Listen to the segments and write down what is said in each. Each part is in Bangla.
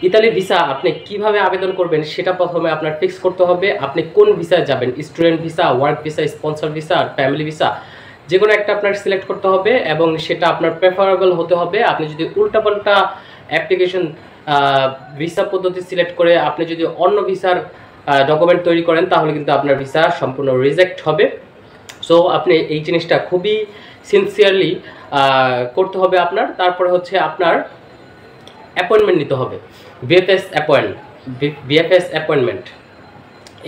ইতালি ভিসা আপনি কিভাবে আবেদন করবেন সেটা প্রথমে আপনার ফিক্স করতে হবে। আপনি কোন ভিসায় যাবেন, student visa, work visa, sponsor visa, family visa, যে কোনো একটা আপনার সিলেক্ট করতে হবে এবং সেটা আপনার প্রেফারেবল হতে হবে। আপনি যদি উল্টাপাল্টা অ্যাপ্লিকেশন ভিসা পদ্ধতি সিলেক্ট করে আপনি যদি অন্য ভিসার ডকুমেন্ট তৈরি করেন তাহলে কিন্তু আপনার ভিসা সম্পূর্ণ রিজেক্ট হবে। সো আপনি এই জিনিসটা খুবই সিনসিয়ারলি করতে হবে আপনার। তারপরে হচ্ছে আপনার অ্যাপয়েন্টমেন্ট নিতে হবে, বিএফএস অ্যাপয়েন্টমেন্ট।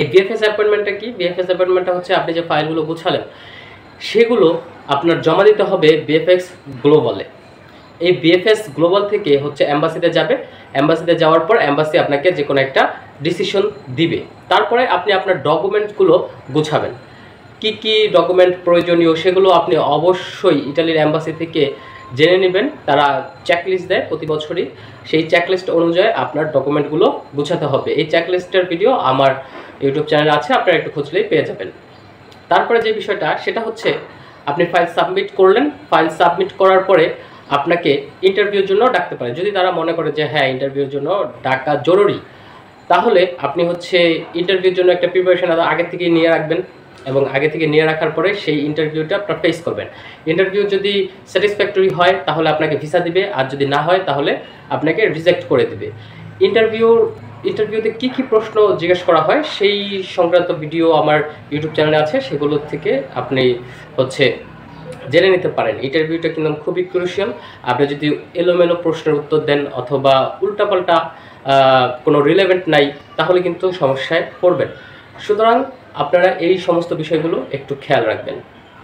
এই বিএফএস অ্যাপয়েন্টমেন্টটা কি? বিএফএস অ্যাপয়েন্টমেন্টটা হচ্ছে আপনি যে ফাইলগুলো গুছালেন সেগুলো আপনার জমা দিতে হবে বিএফএস গ্লোবালে। এই বিএফএস গ্লোবাল থেকে হচ্ছে অ্যাম্বাসিতে যাবে। অ্যাম্বাসিতে যাওয়ার পর অ্যাম্বাসি আপনাকে যে কোনো একটা ডিসিশন দিবে। তারপরে আপনি আপনার ডকুমেন্টগুলো গুছাবেন। কি কি ডকুমেন্ট প্রয়োজনীয় সেগুলো আপনি অবশ্যই ইটালির অ্যাম্বাসি থেকে জেনে নেবেন। তারা চেকলিস্ট দেয় প্রতি বছরই, সেই চেকলিস্ট অনুযায়ী আপনার ডকুমেন্টগুলো গুছাতে হবে। এই চেকলিস্টের ভিডিও আমার ইউটিউব চ্যানেলে আছে, আপনারা একটু খুঁজলেই পেয়ে যাবেন। তারপরে যে বিষয়টা সেটা হচ্ছে আপনি ফাইল সাবমিট করলেন। ফাইল সাবমিট করার পরে আপনাকে ইন্টারভিউর জন্য ডাকতে পারে। যদি তারা মনে করে যে হ্যাঁ ইন্টারভিউর জন্য ডাকা জরুরি, তাহলে আপনি হচ্ছে ইন্টারভিউর জন্য একটা প্রিপারেশন আগে থেকে নিয়ে রাখবেন এবং আগে থেকে নিয়ে রাখার পরে সেই ইন্টারভিউটা আপনার ফেস করবেন। ইন্টারভিউ যদি স্যাটিসফ্যাক্টরি হয় তাহলে আপনাকে ভিসা দিবে, আর যদি না হয় তাহলে আপনাকে রিজেক্ট করে দিবে। ইন্টারভিউতে কী কী প্রশ্ন জিজ্ঞেস করা হয় সেই সংক্রান্ত ভিডিও আমার ইউটিউব চ্যানেলে আছে, সেগুলোর থেকে আপনি হচ্ছে জেনে নিতে পারেন। ইন্টারভিউটা কিন্তু খুবই ক্রুশিয়াল। আপনি যদি এলোমেলো প্রশ্নের উত্তর দেন অথবা উল্টাপাল্টা কোনো রিলেভেন্ট নাই তাহলে কিন্তু সমস্যায় পড়বেন। সুতরাং আপনারা এই সমস্ত বিষয়গুলো একটু খেয়াল রাখবেন।